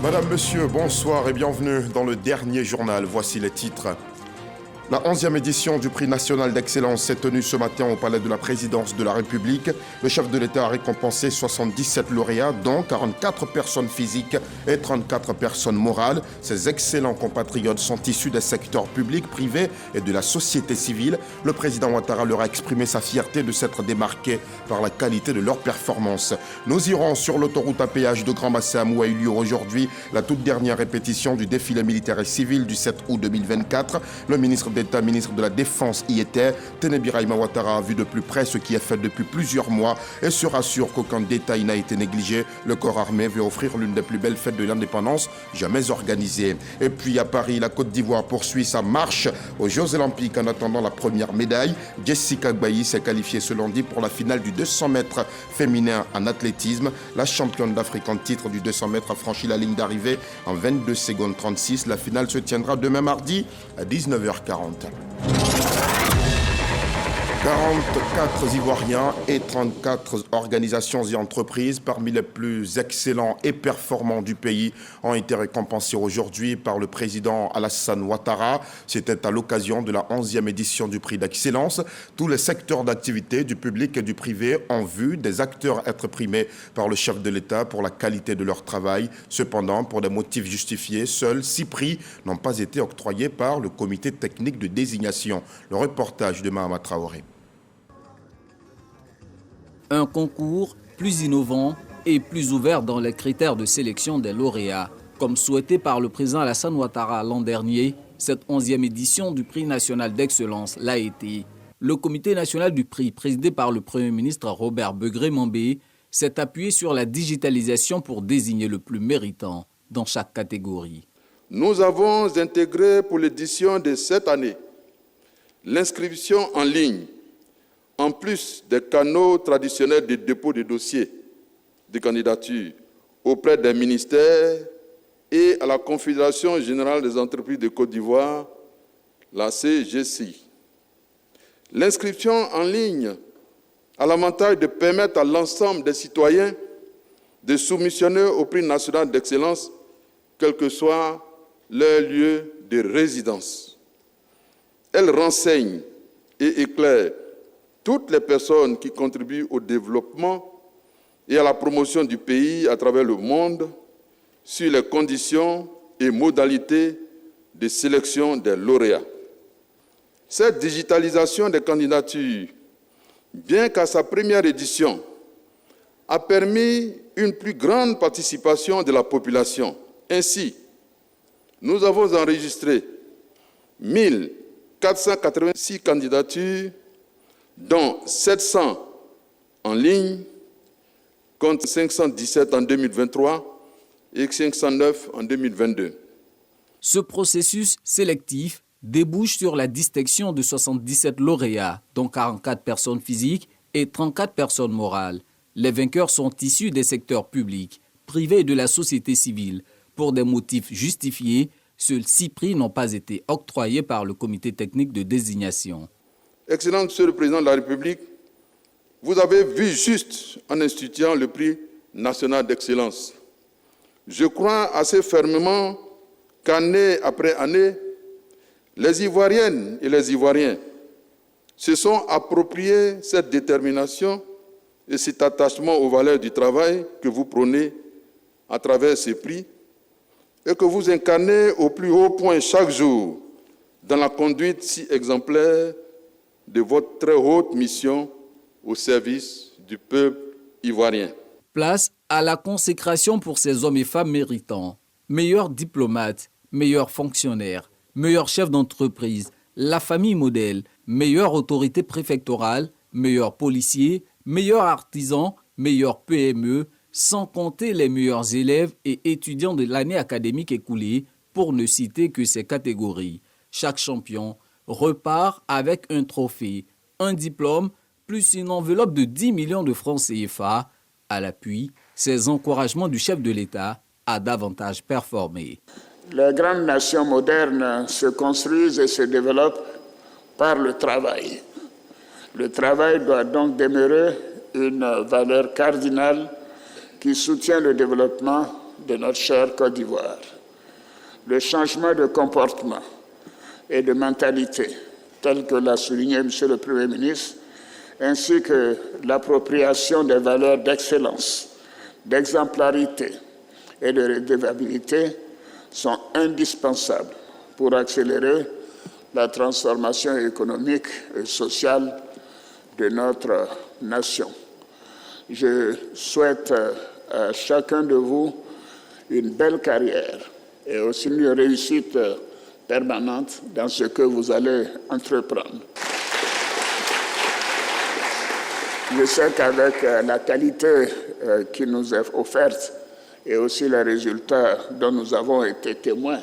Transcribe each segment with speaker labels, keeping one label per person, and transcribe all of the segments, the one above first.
Speaker 1: Madame, Monsieur, bonsoir et bienvenue dans le dernier journal. Voici les titres. La 11e édition du prix national d'excellence s'est tenue ce matin au palais de la présidence de la République. Le chef de l'État a récompensé 77 lauréats, dont 44 personnes physiques et 34 personnes morales. Ces excellents compatriotes sont issus des secteurs publics, privés et de la société civile. Le président Ouattara leur a exprimé sa fierté de s'être démarqué par la qualité de leur performance. Nous irons sur l'autoroute à péage de Grand Bassam où a eu lieu aujourd'hui la toute dernière répétition du défilé militaire et civil du 7 août 2024. Le ministre d'État, ministre de la Défense y était. Téné Birahima Ouattara a vu de plus près ce qui est fait depuis plusieurs mois et se rassure qu'aucun détail n'a été négligé. Le corps armé veut offrir l'une des plus belles fêtes de l'indépendance jamais organisée. Et puis à Paris, la Côte d'Ivoire poursuit sa marche aux Jeux Olympiques en attendant la première médaille. Jessica Gbayi s'est qualifiée ce lundi pour la finale du 200 mètres féminin en athlétisme. La championne d'Afrique en titre du 200 mètres a franchi la ligne d'arrivée en 22 secondes 36. La finale se tiendra demain mardi à 19h40. 44 Ivoiriens et 34 organisations et entreprises parmi les plus excellents et performants du pays ont été récompensés aujourd'hui par le président Alassane Ouattara. C'était à l'occasion de la 11e édition du prix d'excellence. Tous les secteurs d'activité du public et du privé ont vu des acteurs être primés par le chef de l'État pour la qualité de leur travail. Cependant, pour des motifs justifiés, seuls 6 prix n'ont pas été octroyés par le comité technique de désignation. Le reportage de Mahama Traoré.
Speaker 2: Un concours plus innovant et plus ouvert dans les critères de sélection des lauréats. Comme souhaité par le président Alassane Ouattara l'an dernier, cette 11e édition du prix national d'excellence l'a été. Le comité national du prix, présidé par le Premier ministre Robert Begré-Mambé, s'est appuyé sur la digitalisation pour désigner le plus méritant dans chaque catégorie.
Speaker 3: Nous avons intégré pour l'édition de cette année l'inscription en ligne, en plus des canaux traditionnels de dépôt de dossiers de candidature auprès des ministères et à la Confédération générale des entreprises de Côte d'Ivoire, la CGCI. L'inscription en ligne a l'avantage de permettre à l'ensemble des citoyens de soumissionner au prix national d'excellence, quel que soit leur lieu de résidence. Elle renseigne et éclaire toutes les personnes qui contribuent au développement et à la promotion du pays à travers le monde sur les conditions et modalités de sélection des lauréats. Cette digitalisation des candidatures, bien qu'à sa première édition, a permis une plus grande participation de la population. Ainsi, nous avons enregistré 1486 candidatures, dont 700 en ligne, contre 517 en 2023 et 509 en 2022.
Speaker 2: Ce processus sélectif débouche sur la distinction de 77 lauréats, dont 44 personnes physiques et 34 personnes morales. Les vainqueurs sont issus des secteurs publics, privés et de la société civile. Pour des motifs justifiés, seuls 6 prix n'ont pas été octroyés par le comité technique de désignation.
Speaker 3: Excellent Monsieur le Président de la République, vous avez vu juste en instituant le prix national d'excellence. Je crois assez fermement qu'année après année, les Ivoiriennes et les Ivoiriens se sont appropriés cette détermination et cet attachement aux valeurs du travail que vous prônez à travers ces prix et que vous incarnez au plus haut point chaque jour dans la conduite si exemplaire de votre très haute mission au service du peuple ivoirien.
Speaker 2: Place à la consécration pour ces hommes et femmes méritants. Meilleurs diplomates, meilleurs fonctionnaires, meilleurs chefs d'entreprise, la famille modèle, meilleure autorité préfectorale, meilleurs policiers, meilleurs artisans, meilleurs PME, sans compter les meilleurs élèves et étudiants de l'année académique écoulée, pour ne citer que ces catégories. Chaque champion repart avec un trophée, un diplôme, plus une enveloppe de 10 millions de francs CFA. À l'appui, ces encouragements du chef de l'État à davantage performer.
Speaker 4: Les grandes nations modernes se construisent et se développent par le travail. Le travail doit donc demeurer une valeur cardinale qui soutient le développement de notre chère Côte d'Ivoire. Le changement de comportement et de mentalité, tel que l'a souligné M. le Premier ministre, ainsi que l'appropriation des valeurs d'excellence, d'exemplarité et de redevabilité sont indispensables pour accélérer la transformation économique et sociale de notre nation. Je souhaite à chacun de vous une belle carrière et aussi une réussite permanente dans ce que vous allez entreprendre. Je sais qu'avec la qualité qui nous est offerte et aussi les résultats dont nous avons été témoins,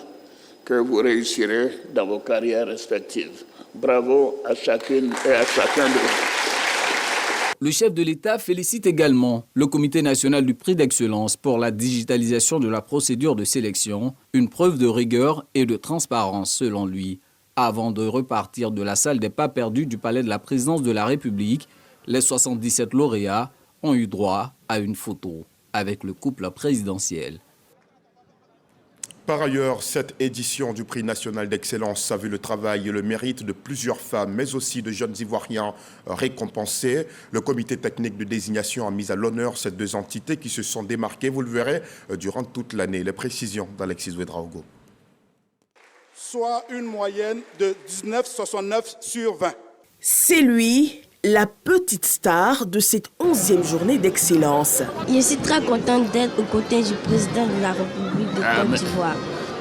Speaker 4: que vous réussirez dans vos carrières respectives. Bravo à chacune et à chacun de vous.
Speaker 2: Le chef de l'État félicite également le Comité national du prix d'excellence pour la digitalisation de la procédure de sélection, une preuve de rigueur et de transparence selon lui. Avant de repartir de la salle des pas perdus du palais de la présidence de la République, les 77 lauréats ont eu droit à une photo avec le couple présidentiel.
Speaker 1: Par ailleurs, cette édition du prix national d'excellence a vu le travail et le mérite de plusieurs femmes, mais aussi de jeunes Ivoiriens récompensés. Le comité technique de désignation a mis à l'honneur ces deux entités qui se sont démarquées, vous le verrez, durant toute l'année. Les précisions d'Alexis Ouedraogo.
Speaker 5: Soit une moyenne de 19,69 sur 20.
Speaker 6: C'est lui, la petite star de cette 11e journée d'excellence.
Speaker 7: Je suis très contente d'être aux côtés du président de la République de Côte d'Ivoire.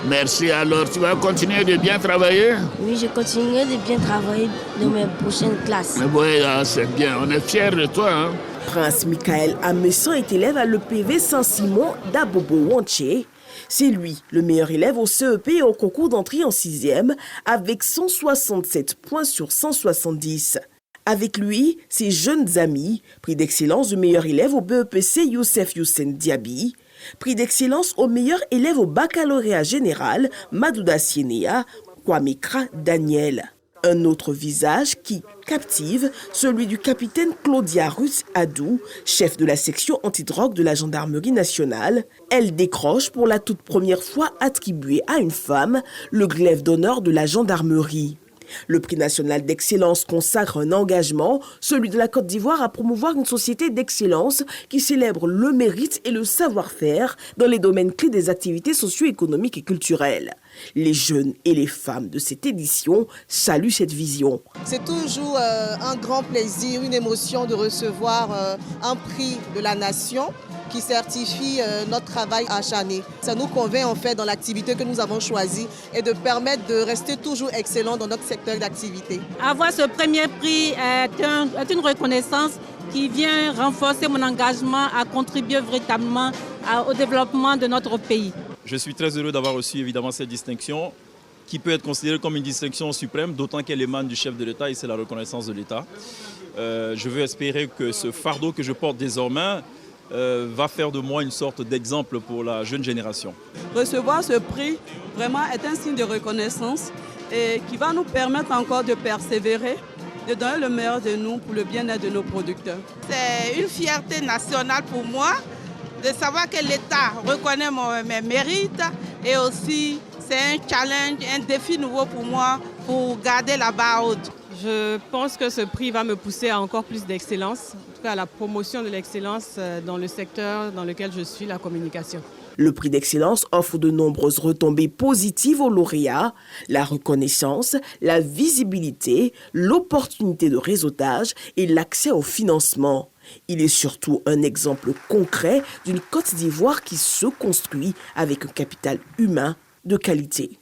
Speaker 4: Merci. Alors, tu vas continuer de bien travailler?
Speaker 7: Oui, je continuerai de bien travailler dans mes prochaines classes.
Speaker 4: Oui, c'est bien. On est fiers de toi. Hein?
Speaker 6: Prince Michael Amessan est élève à l'EPV Saint-Simon d'Abobo-Wanché. C'est lui, le meilleur élève au CEP et au concours d'entrée en 6e, avec 167 points sur 170. Avec lui, ses jeunes amis, prix d'excellence du meilleur élève au BEPC Youssef Youssen Diaby, prix d'excellence au meilleur élève au baccalauréat général Madouda Sienea, Kwamekra Daniel. Un autre visage qui captive, celui du capitaine Claudia Ruth Adou, chef de la section antidrogue de la gendarmerie nationale. Elle décroche pour la toute première fois attribué à une femme le glaive d'honneur de la gendarmerie. Le prix national d'excellence consacre un engagement, celui de la Côte d'Ivoire, à promouvoir une société d'excellence qui célèbre le mérite et le savoir-faire dans les domaines clés des activités socio-économiques et culturelles. Les jeunes et les femmes de cette édition saluent cette vision.
Speaker 8: C'est toujours un grand plaisir, une émotion de recevoir un prix de la nation qui certifie notre travail acharné. Ça nous convainc en fait dans l'activité que nous avons choisie et de permettre de rester toujours excellent dans notre secteur d'activité.
Speaker 9: Avoir ce premier prix est une reconnaissance qui vient renforcer mon engagement à contribuer véritablement au développement de notre pays.
Speaker 10: Je suis très heureux d'avoir reçu évidemment cette distinction qui peut être considérée comme une distinction suprême, d'autant qu'elle émane du chef de l'État et c'est la reconnaissance de l'État. Je veux espérer que ce fardeau que je porte désormais va faire de moi une sorte d'exemple pour la jeune génération.
Speaker 11: Recevoir ce prix vraiment est un signe de reconnaissance et qui va nous permettre encore de persévérer, de donner le meilleur de nous pour le bien-être de nos producteurs.
Speaker 12: C'est une fierté nationale pour moi de savoir que l'État reconnaît mes mérites et aussi c'est un challenge, un défi nouveau pour moi pour garder la barre haute.
Speaker 9: Je pense que ce prix va me pousser à encore plus d'excellence, en tout cas à la promotion de l'excellence dans le secteur dans lequel je suis, la communication.
Speaker 6: Le prix d'excellence offre de nombreuses retombées positives aux lauréats, la reconnaissance, la visibilité, l'opportunité de réseautage et l'accès au financement. Il est surtout un exemple concret d'une Côte d'Ivoire qui se construit avec un capital humain de qualité.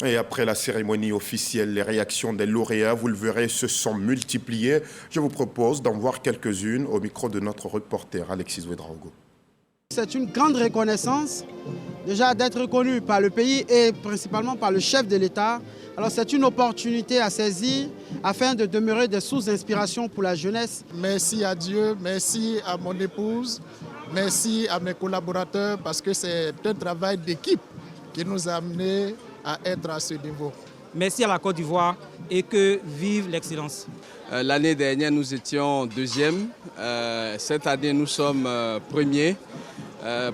Speaker 1: Et après la cérémonie officielle, les réactions des lauréats, vous le verrez, se sont multipliées. Je vous propose d'en voir quelques-unes au micro de notre reporter Alexis Ouedraogo.
Speaker 5: C'est une grande reconnaissance, déjà d'être reconnu par le pays et principalement par le chef de l'État. Alors c'est une opportunité à saisir afin de demeurer des sources d'inspiration pour la jeunesse.
Speaker 13: Merci à Dieu, merci à mon épouse, merci à mes collaborateurs parce que c'est un travail d'équipe qui nous a amenés à être à ce niveau.
Speaker 14: Merci à la Côte d'Ivoire et que vive l'excellence.
Speaker 15: L'année dernière, nous étions deuxième. Cette année, nous sommes premiers.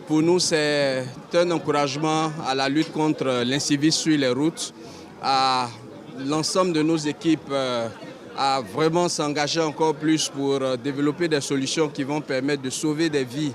Speaker 15: Pour nous, c'est un encouragement à la lutte contre l'incivisme sur les routes, à l'ensemble de nos équipes à vraiment s'engager encore plus pour développer des solutions qui vont permettre de sauver des vies.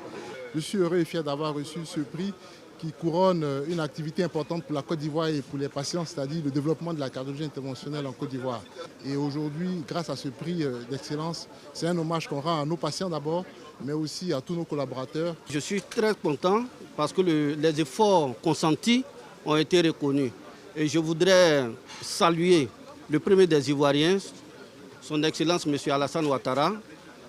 Speaker 13: Je suis heureux et fier d'avoir reçu ce prix qui couronne une activité importante pour la Côte d'Ivoire et pour les patients, c'est-à-dire le développement de la cardiologie interventionnelle en Côte d'Ivoire. Et aujourd'hui, grâce à ce prix d'excellence, c'est un hommage qu'on rend à nos patients d'abord, mais aussi à tous nos collaborateurs.
Speaker 16: Je suis très content parce que les efforts consentis ont été reconnus. Et je voudrais saluer le premier des Ivoiriens, son Excellence M. Alassane Ouattara,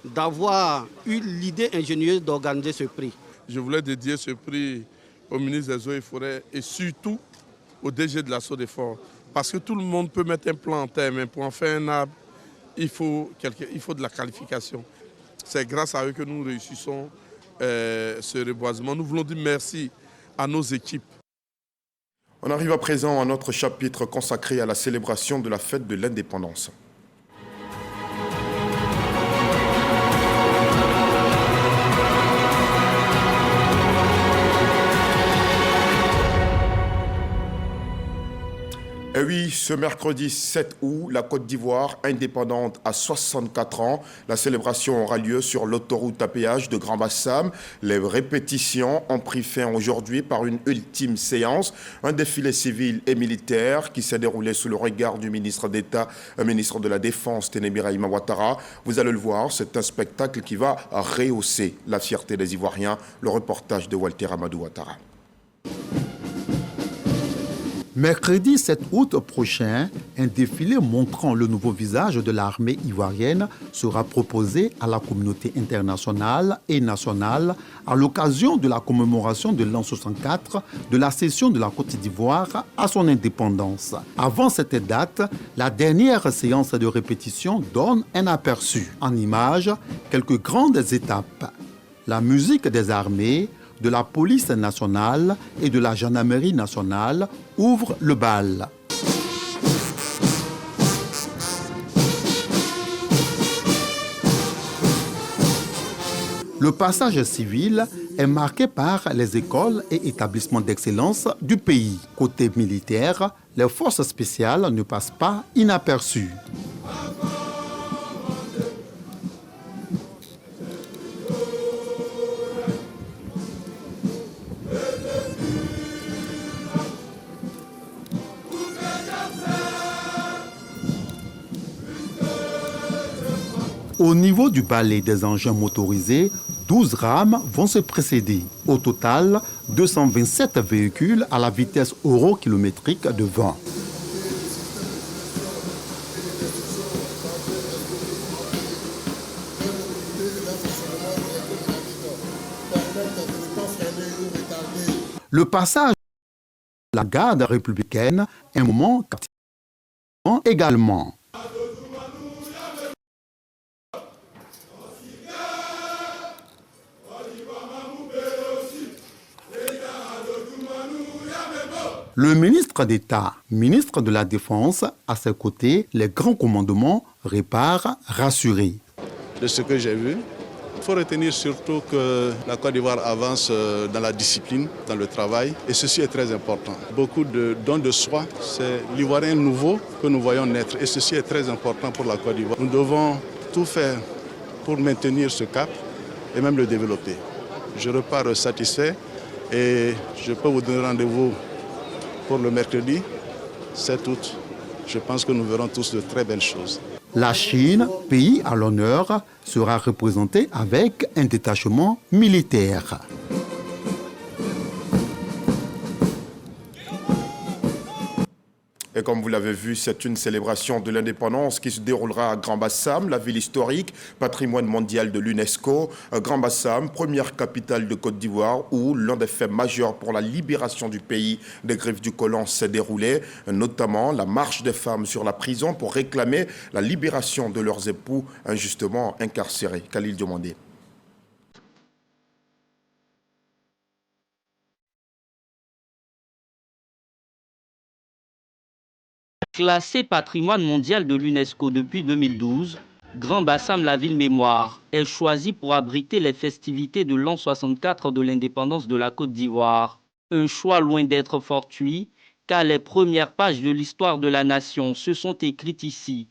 Speaker 16: d'avoir eu l'idée ingénieuse d'organiser ce prix.
Speaker 17: Je voulais dédier ce prix au ministre des Eaux et Forêts et surtout au DG de la SODEFOR. Parce que tout le monde peut mettre un plan en terre, mais pour en faire un arbre, il faut de la qualification. C'est grâce à eux que nous réussissons ce reboisement. Nous voulons dire merci à nos équipes.
Speaker 1: On arrive à présent à notre chapitre consacré à la célébration de la fête de l'indépendance. Et oui, ce mercredi 7 août, la Côte d'Ivoire, indépendante à 64 ans. La célébration aura lieu sur l'autoroute à péage de Grand Bassam. Les répétitions ont pris fin aujourd'hui par une ultime séance. Un défilé civil et militaire qui s'est déroulé sous le regard du ministre d'État, ministre de la Défense, Téné Birahima Ouattara. Vous allez le voir, c'est un spectacle qui va rehausser la fierté des Ivoiriens. Le reportage de Walter Amadou Ouattara.
Speaker 18: Mercredi 7 août prochain, un défilé montrant le nouveau visage de l'armée ivoirienne sera proposé à la communauté internationale et nationale à l'occasion de la commémoration de l'an 64 de la cession de la Côte d'Ivoire à son indépendance. Avant cette date, la dernière séance de répétition donne un aperçu. En images, quelques grandes étapes. La musique des armées, de la police nationale et de la gendarmerie nationale ouvre le bal. Le passage civil est marqué par les écoles et établissements d'excellence du pays. Côté militaire, les forces spéciales ne passent pas inaperçues. Au niveau du balai des engins motorisés, 12 rames vont se précéder. Au total, 227 véhicules à la vitesse euro-kilométrique de 20. Le passage de la garde républicaine est un moment captivant également. Le ministre d'État, ministre de la Défense, à ses côtés, les grands commandements réparent rassurés.
Speaker 19: De ce que j'ai vu, il faut retenir surtout que la Côte d'Ivoire avance dans la discipline, dans le travail, et ceci est très important. Beaucoup de dons de soi, c'est l'Ivoirien nouveau que nous voyons naître, et ceci est très important pour la Côte d'Ivoire. Nous devons tout faire pour maintenir ce cap et même le développer. Je repars satisfait et je peux vous donner rendez-vous pour le mercredi 7 août. Je pense que nous verrons tous de très belles choses.
Speaker 18: La Chine, pays à l'honneur, sera représentée avec un détachement militaire.
Speaker 1: Et comme vous l'avez vu, c'est une célébration de l'indépendance qui se déroulera à Grand Bassam, la ville historique, patrimoine mondial de l'UNESCO. Grand Bassam, première capitale de Côte d'Ivoire, où l'un des faits majeurs pour la libération du pays des griffes du colon s'est déroulé, notamment la marche des femmes sur la prison pour réclamer la libération de leurs époux injustement incarcérés. Khalil Diomandé.
Speaker 20: Classé patrimoine mondial de l'UNESCO depuis 2012, Grand Bassam, la ville mémoire, est choisie pour abriter les festivités de l'an 64 de l'indépendance de la Côte d'Ivoire. Un choix loin d'être fortuit, car les premières pages de l'histoire de la nation se sont écrites ici.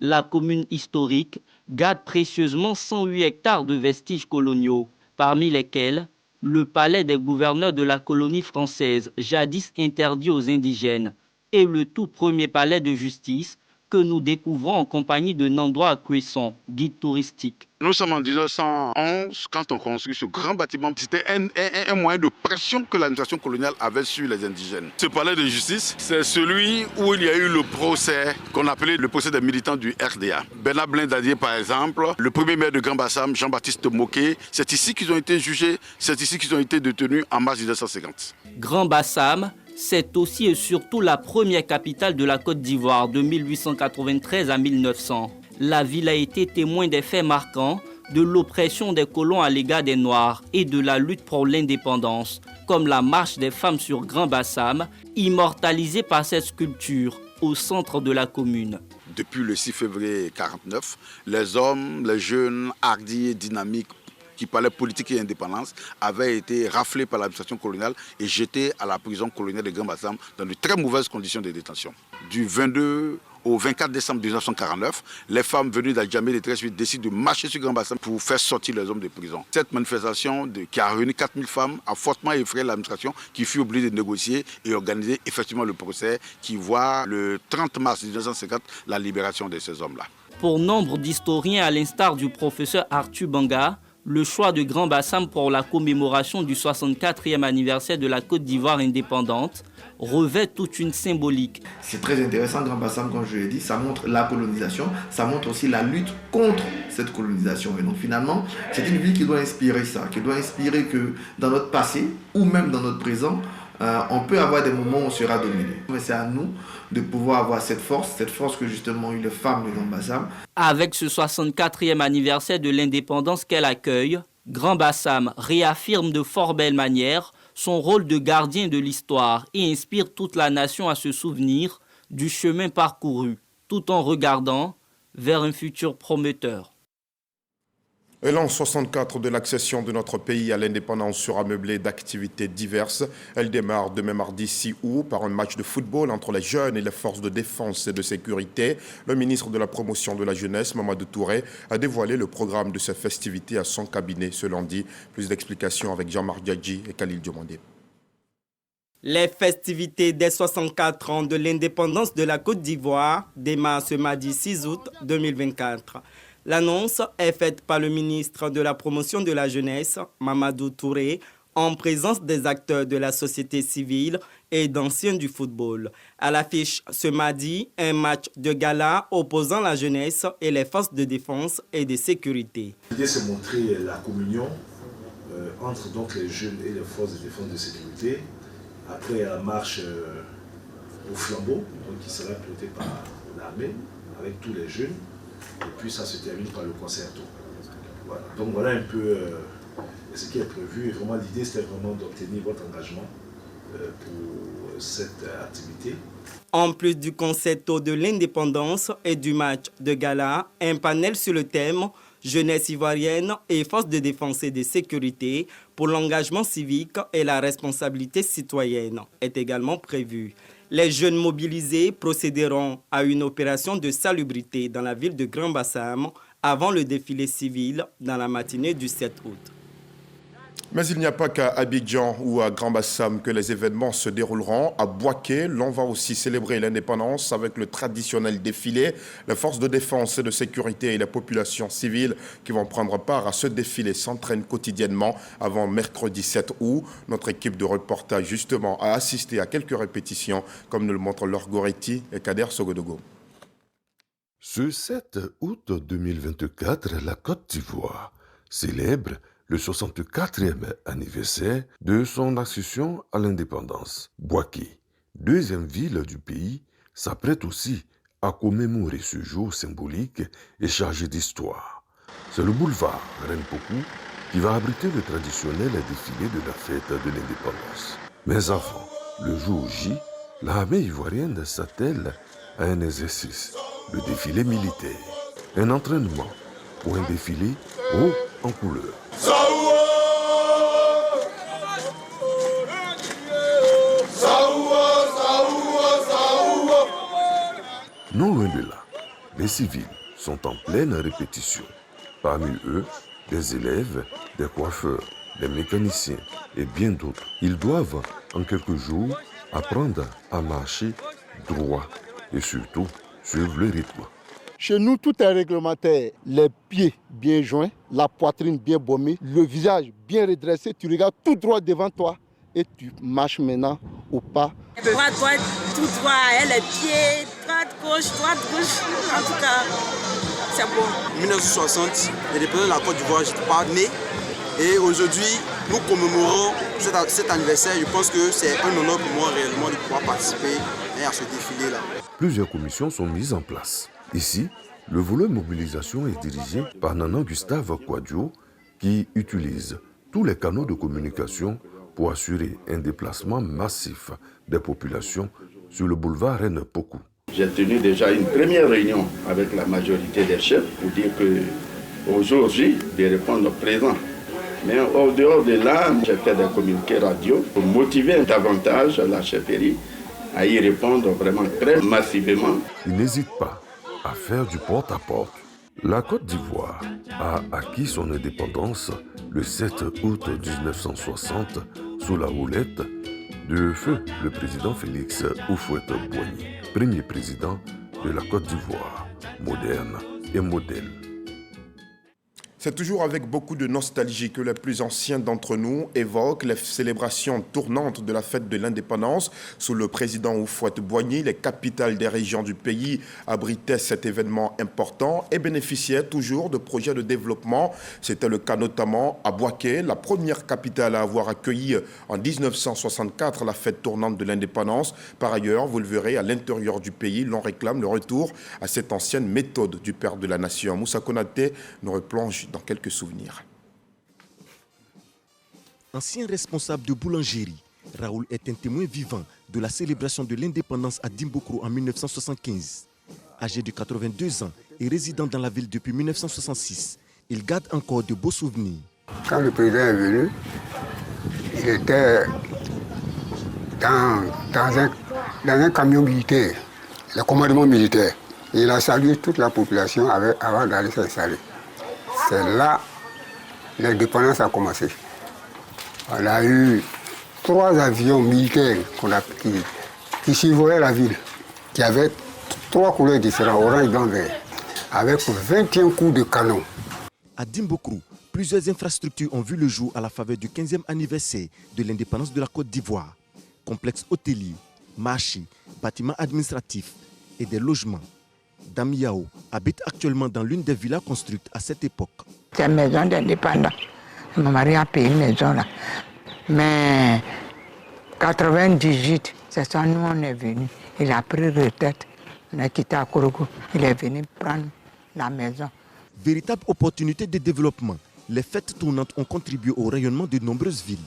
Speaker 20: La commune historique garde précieusement 108 hectares de vestiges coloniaux, parmi lesquels le palais des gouverneurs de la colonie française, jadis interdit aux indigènes, et le tout premier palais de justice que nous découvrons en compagnie de Nandroa Akuesson, guide touristique.
Speaker 21: Nous sommes en 1911 quand on construit ce grand bâtiment. C'était un moyen de pression que l'administration coloniale avait sur les indigènes. Ce palais de justice, c'est celui où il y a eu le procès qu'on appelait le procès des militants du RDA. Bernard Blindadier, par exemple, le premier maire de Grand Bassam, Jean-Baptiste Moquet, c'est ici qu'ils ont été jugés, c'est ici qu'ils ont été détenus en mars 1950.
Speaker 20: Grand Bassam, c'est aussi et surtout la première capitale de la Côte d'Ivoire de 1893 à 1900. La ville a été témoin des faits marquants de l'oppression des colons à l'égard des Noirs et de la lutte pour l'indépendance, comme la marche des femmes sur Grand Bassam, immortalisée par cette sculpture au centre de la commune.
Speaker 21: Depuis le 6 février 1949, les hommes, les jeunes, hardis et dynamiques, qui parlait politique et indépendance, avait été raflé par l'administration coloniale et jeté à la prison coloniale de Grand Bassam dans de très mauvaises conditions de détention. Du 22 au 24 décembre 1949, les femmes venues d'Adjamé de 13 décident de marcher sur Grand Bassam pour faire sortir les hommes de prison. Cette manifestation qui a réuni 4000 femmes a fortement effrayé l'administration qui fut obligée de négocier et organiser effectivement le procès qui voit le 30 mars 1950 la libération de ces hommes-là.
Speaker 20: Pour nombre d'historiens, à l'instar du professeur Arthur Banga, le choix de Grand Bassam pour la commémoration du 64e anniversaire de la Côte d'Ivoire indépendante revêt toute une symbolique.
Speaker 22: C'est très intéressant, Grand Bassam, comme je l'ai dit, ça montre la colonisation, ça montre aussi la lutte contre cette colonisation. Et donc finalement, c'est une ville qui doit inspirer ça, qui doit inspirer que dans notre passé ou même dans notre présent, on peut avoir des moments où on sera dominé. Mais c'est à nous de pouvoir avoir cette force que justement ont eu les femmes de Grand Bassam.
Speaker 20: Avec ce 64e anniversaire de l'indépendance qu'elle accueille, Grand Bassam réaffirme de fort belle manière son rôle de gardien de l'histoire et inspire toute la nation à se souvenir du chemin parcouru, tout en regardant vers un futur prometteur.
Speaker 1: Et l'an 64 de l'accession de notre pays à l'indépendance sera meublé d'activités diverses. Elle démarre demain mardi 6 août par un match de football entre les jeunes et les forces de défense et de sécurité. Le ministre de la Promotion de la Jeunesse, Mamadou Touré, a dévoilé le programme de ces festivités à son cabinet ce lundi. Plus d'explications avec Jean-Marc Diadji et Khalil Diomandé.
Speaker 23: Les festivités des 64 ans de l'indépendance de la Côte d'Ivoire démarrent ce mardi 6 août 2024. L'annonce est faite par le ministre de la Promotion de la Jeunesse, Mamadou Touré, en présence des acteurs de la société civile et d'anciens du football. À l'affiche ce mardi, un match de gala opposant la jeunesse et les forces de défense et de sécurité.
Speaker 24: L'idée, c'est montrer la communion entre donc, les jeunes et les forces de défense et de sécurité après la marche au flambeau, donc, qui sera pilotée par l'armée avec tous les jeunes. Et puis ça se termine par le concerto. Voilà. Donc voilà un peu ce qui est prévu. Et vraiment l'idée c'était vraiment d'obtenir votre engagement pour cette activité.
Speaker 23: En plus du concerto de l'indépendance et du match de gala, un panel sur le thème jeunesse ivoirienne et forces de défense et de sécurité pour l'engagement civique et la responsabilité citoyenne est également prévu. Les jeunes mobilisés procéderont à une opération de salubrité dans la ville de Grand Bassam avant le défilé civil dans la matinée du 7 août.
Speaker 1: Mais il n'y a pas qu'à Abidjan ou à Grand Bassam que les événements se dérouleront. À Bouaké, l'on va aussi célébrer l'indépendance avec le traditionnel défilé. Les forces de défense et de sécurité et les populations civiles qui vont prendre part à ce défilé s'entraînent quotidiennement avant mercredi 7 août. Notre équipe de reportage, justement, a assisté à quelques répétitions, comme nous le montrent Laure Goretti et Kader Sogodogo.
Speaker 25: Ce 7 août 2024, la Côte d'Ivoire célèbre le 64e anniversaire de son accession à l'indépendance. Bouaké, deuxième ville du pays, s'apprête aussi à commémorer ce jour symbolique et chargé d'histoire. C'est le boulevard Reine Pokou qui va abriter le traditionnel défilé de la fête de l'indépendance. Mais avant, le jour J, l'armée ivoirienne s'attelle à un exercice, le défilé militaire. Un entraînement pour un défilé haut en couleur. Non loin de là, les civils sont en pleine répétition. Parmi eux, des élèves, des coiffeurs, des mécaniciens et bien d'autres. Ils doivent, en quelques jours, apprendre à marcher droit et surtout suivre le rythme.
Speaker 2: Chez nous, tout est réglementaire. Les pieds bien joints, la poitrine bien baumée, le visage bien redressé. Tu regardes tout droit devant toi et tu marches maintenant au pas.
Speaker 3: Droite, droite, tout droit, les pieds, droite, gauche, en tout cas, c'est bon.
Speaker 4: En 1960, l'indépendance de la Côte d'Ivoire, je n'étais pas né. Et aujourd'hui, nous commémorons cet anniversaire. Je pense que c'est un honneur pour moi réellement de pouvoir participer à ce défilé-là.
Speaker 25: Plusieurs commissions sont mises en place. Ici, le volet mobilisation est dirigé par Nana Gustave Kouadio qui utilise tous les canaux de communication pour assurer un déplacement massif des populations sur le boulevard Reine Pokou.
Speaker 7: J'ai tenu déjà une première réunion avec la majorité des chefs pour dire que aujourd'hui, de répondre présent. Mais au dehors de là, j'ai fait des communiqués radio pour motiver davantage la chefferie à y répondre vraiment très massivement.
Speaker 25: Il n'hésite pas à faire du porte-à-porte. La Côte d'Ivoire a acquis son indépendance le 7 août 1960 sous la houlette de feu le président Félix Houphouët-Boigny, premier président de la Côte d'Ivoire, moderne et modèle.
Speaker 1: C'est toujours avec beaucoup de nostalgie que les plus anciens d'entre nous évoquent les célébrations tournantes de la fête de l'indépendance. Sous le président Houphouët-Boigny, les capitales des régions du pays abritaient cet événement important et bénéficiaient toujours de projets de développement. C'était le cas notamment à Bouaké, la première capitale à avoir accueilli en 1964 la fête tournante de l'indépendance. Par ailleurs, vous le verrez, à l'intérieur du pays, l'on réclame le retour à cette ancienne méthode du père de la nation. Moussa Konaté nous replonge dans quelques souvenirs.
Speaker 8: Ancien responsable de boulangerie, Raoul est un témoin vivant de la célébration de l'indépendance à Dimbokro en 1975. Âgé de 82 ans et résident dans la ville depuis 1966, il garde encore de beaux souvenirs.
Speaker 26: Quand le président est venu, il était dans un camion militaire, le commandement militaire. Il a salué toute la population avant d'aller s'installer. C'est là que l'indépendance a commencé. On a eu 3 avions militaires qui survolaient la ville, qui avaient 3 couleurs différentes, orange, blanc, vert, avec 21 coups de canon.
Speaker 8: À Dimbokro, plusieurs infrastructures ont vu le jour à la faveur du 15e anniversaire de l'indépendance de la Côte d'Ivoire. Complexes hôteliers, marchés, bâtiments administratifs et des logements. Dame Yao habite actuellement dans l'une des villas construites à cette époque.
Speaker 27: C'est une maison d'indépendance. Mon mari a payé une maison là. Mais 98, c'est ça, nous on est venu. Il a pris retraite. On a quitté Akorogo. Il est venu prendre la maison.
Speaker 8: Véritable opportunité de développement, les fêtes tournantes ont contribué au rayonnement de nombreuses villes.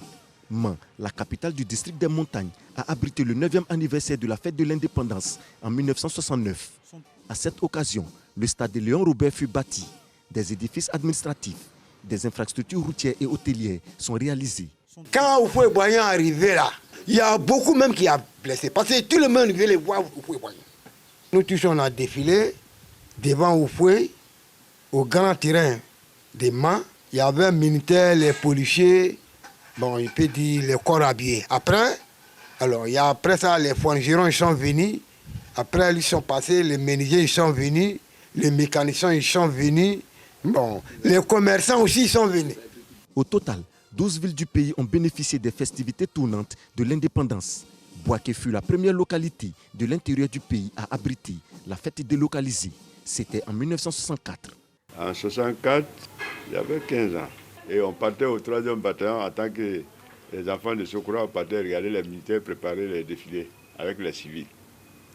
Speaker 8: Man, la capitale du district des montagnes, a abrité le 9e anniversaire de la fête de l'indépendance en 1969. À cette occasion, le stade de Léon Robert fut bâti. Des édifices administratifs, des infrastructures routières et hôtelières sont réalisés.
Speaker 28: Quand Houphouët-Boigny est arrivé là, il y a beaucoup même qui a blessé. Parce que tout le monde veut les voir Houphouët-Boigny. Nous tous on a défilé devant Houphouët, au grand terrain des Mans. Il y avait un militaire, les policiers, bon, il peut dire les corps habillés. Après, après ça, les forgerons ils sont venus. Après, ils sont passés, les menuisiers ils sont venus, les mécaniciens ils sont venus, bon, les commerçants aussi sont venus.
Speaker 8: Au total, 12 villes du pays ont bénéficié des festivités tournantes de l'indépendance. Bouaké fut la première localité de l'intérieur du pays à abriter la fête délocalisée. C'était en 1964.
Speaker 29: En 1964, j'avais 15 ans et on partait au 3e bataillon en tant que les enfants de Sokora partaient regarder les militaires préparer les défilés avec les civils.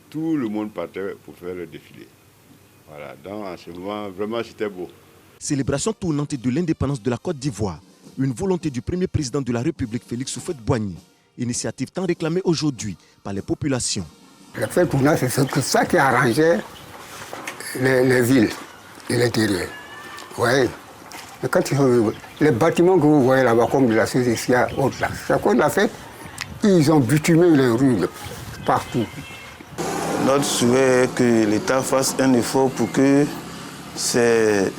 Speaker 29: Tout le monde partait pour faire le défilé. Voilà, donc en ce moment, vraiment, c'était beau.
Speaker 8: Célébration tournante de l'indépendance de la Côte d'Ivoire, une volonté du premier président de la République, Félix Houphouët-Boigny, initiative tant réclamée aujourd'hui par les populations.
Speaker 26: La fête tournante, c'est ça qui arrangeait les villes. et l'intérieur. Ouais. Mais quand les bâtiments que vous voyez là-bas, comme de la CCCA, là, c'est à cause de la fête, ils ont bitumé les rues partout.
Speaker 5: Notre souhait est que l'État fasse un effort pour que ces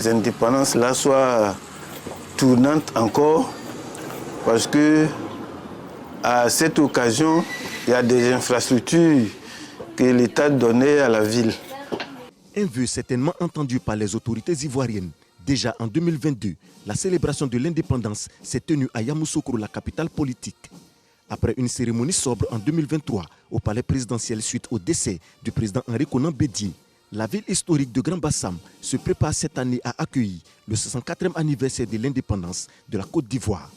Speaker 5: indépendances-là soient tournantes encore, parce que à cette occasion, il y a des infrastructures que l'État donnait à la ville.
Speaker 8: Un vœu certainement entendu par les autorités ivoiriennes. Déjà en 2022, la célébration de l'indépendance s'est tenue à Yamoussoukro, la capitale politique. Après une cérémonie sobre en 2023 au palais présidentiel suite au décès du président Henri Konan Bédié, la ville historique de Grand Bassam se prépare cette année à accueillir le 64e anniversaire de l'indépendance de la Côte d'Ivoire.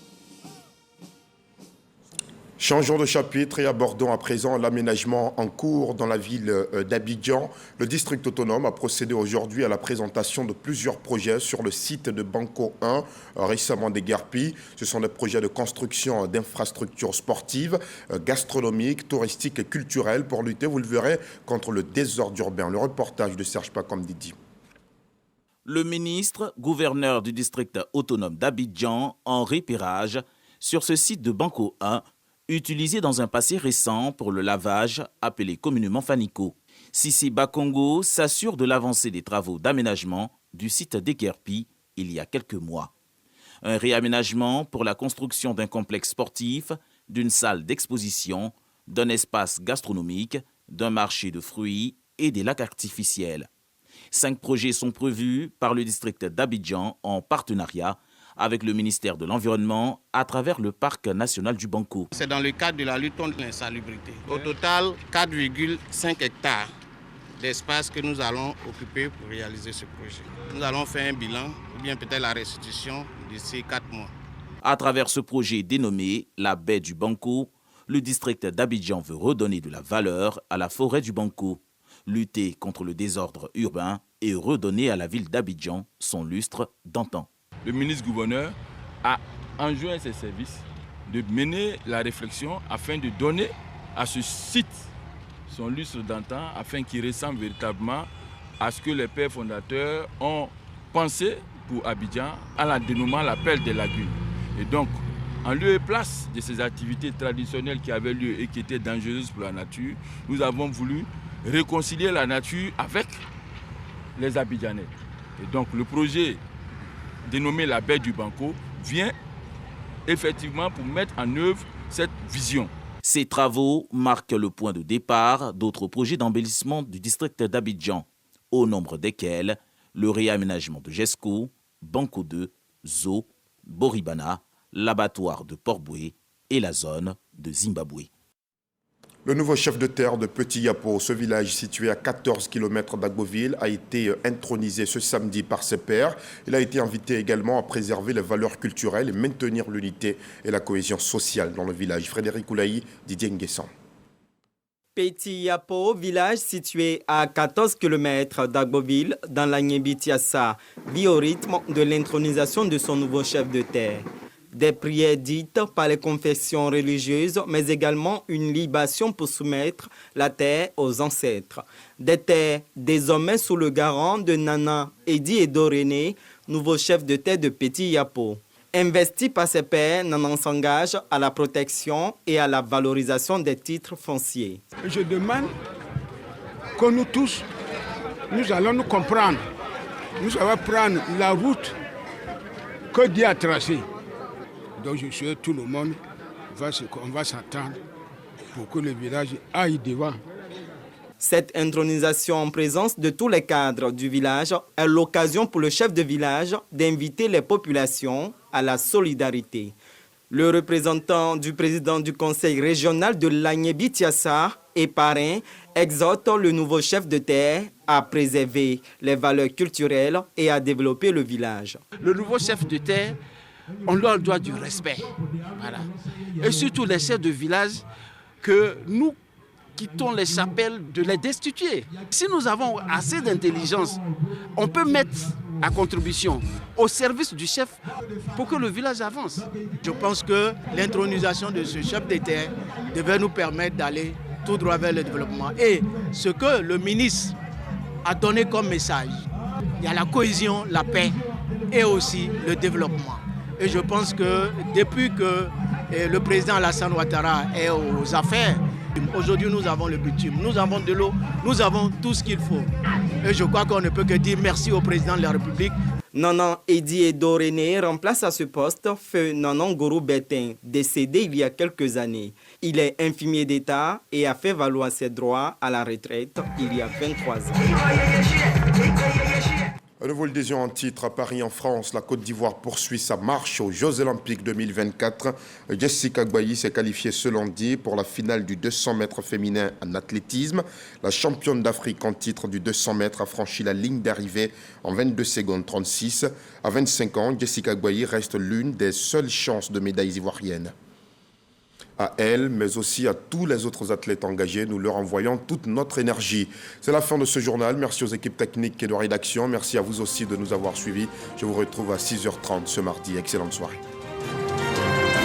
Speaker 1: Changeons de chapitre et abordons à présent l'aménagement en cours dans la ville d'Abidjan. Le district autonome a procédé aujourd'hui à la présentation de plusieurs projets sur le site de Banco 1, récemment déguerpi. Ce sont des projets de construction d'infrastructures sportives, gastronomiques, touristiques et culturelles pour lutter, vous le verrez, contre le désordre urbain. Le reportage de Serge Pacom Didi.
Speaker 6: Le ministre, gouverneur du district autonome d'Abidjan, Henri Pirage, sur ce site de Banco 1, utilisé dans un passé récent pour le lavage, appelé communément Fanico. Sissi Bakongo s'assure de l'avancée des travaux d'aménagement du site d'Eguerpi il y a quelques mois. Un réaménagement pour la construction d'un complexe sportif, d'une salle d'exposition, d'un espace gastronomique, d'un marché de fruits et des lacs artificiels. 5 projets sont prévus par le district d'Abidjan en partenariat avec le ministère de l'Environnement à travers le parc national du Banco.
Speaker 9: C'est dans le cadre de la lutte contre l'insalubrité. Au total, 4,5 hectares d'espace que nous allons occuper pour réaliser ce projet. Nous allons faire un bilan, ou bien peut-être la restitution d'ici 4 mois.
Speaker 6: À travers ce projet dénommé la baie du Banco, le district d'Abidjan veut redonner de la valeur à la forêt du Banco, lutter contre le désordre urbain et redonner à la ville d'Abidjan son lustre d'antan.
Speaker 10: Le ministre-gouverneur a enjoint ses services de mener la réflexion afin de donner à ce site son lustre d'antan, afin qu'il ressemble véritablement à ce que les pères fondateurs ont pensé pour Abidjan en la dénommant la perle des lagunes. Et donc, en lieu et place de ces activités traditionnelles qui avaient lieu et qui étaient dangereuses pour la nature, nous avons voulu réconcilier la nature avec les Abidjanais. Et donc, le projet dénommé la baie du Banco vient effectivement pour mettre en œuvre cette vision.
Speaker 6: Ces travaux marquent le point de départ d'autres projets d'embellissement du district d'Abidjan, au nombre desquels le réaménagement de Jesco, Banco 2, Zo, Boribana, l'abattoir de Port-Boué et la zone de Zimbabwe.
Speaker 1: Le nouveau chef de terre de Petit Yapo, ce village situé à 14 km d'Agboville, a été intronisé ce samedi par ses pairs. Il a été invité également à préserver les valeurs culturelles et maintenir l'unité et la cohésion sociale dans le village. Frédéric Oulaï, Didier Nguessan.
Speaker 23: Petit Yapo, village situé à 14 km d'Agboville, dans la Nyebitiassa, vit au rythme de l'intronisation de son nouveau chef de terre. Des prières dites par les confessions religieuses, mais également une libation pour soumettre la terre aux ancêtres. Des terres désormais sous le garant de Nana Edi Edo René, nouveau chef de terre de Petit Yapo. Investi par ses pairs, Nana s'engage à la protection et à la valorisation des titres fonciers.
Speaker 11: Je demande que nous tous, nous allons nous comprendre. Nous allons prendre la route que Dieu a tracée. Donc je souhaite tout le monde, on va s'attendre pour que le village aille devant.
Speaker 23: Cette intronisation en présence de tous les cadres du village est l'occasion pour le chef de village d'inviter les populations à la solidarité. Le représentant du président du conseil régional de l'Agnébitiassa et parrain exhorte le nouveau chef de terre à préserver les valeurs culturelles et à développer le village.
Speaker 9: Le nouveau chef de terre, on leur doit du respect. Voilà. Et surtout les chefs de village, que nous quittons les chapelles de les destituer. Si nous avons assez d'intelligence, on peut mettre à contribution au service du chef pour que le village avance.
Speaker 12: Je pense que l'intronisation de ce chef de terre devait nous permettre d'aller tout droit vers le développement. Et ce que le ministre a donné comme message, il y a la cohésion, la paix et aussi le développement. Et je pense que depuis que le président Alassane Ouattara est aux affaires, aujourd'hui nous avons le bitume, nous avons de l'eau, nous avons tout ce qu'il faut. Et je crois qu'on ne peut que dire merci au président de la République.
Speaker 23: Nanan Edi Edorené remplace à ce poste Feu Nanan Goro Bertin, décédé il y a quelques années. Il est infirmier d'État et a fait valoir ses droits à la retraite il y a 23 ans.
Speaker 1: Nous vous le disions en titre, à Paris en France, la Côte d'Ivoire poursuit sa marche aux Jeux Olympiques 2024. Jessica Gbayi s'est qualifiée ce lundi pour la finale du 200 mètres féminin en athlétisme. La championne d'Afrique en titre du 200 mètres a franchi la ligne d'arrivée en 22 secondes 36. À 25 ans, Jessica Gbayi reste l'une des seules chances de médailles ivoiriennes. À elle, mais aussi à tous les autres athlètes engagés, nous leur envoyons toute notre énergie. C'est la fin de ce journal. Merci aux équipes techniques et de rédaction. Merci à vous aussi de nous avoir suivis. Je vous retrouve à 6h30 ce mardi. Excellente soirée.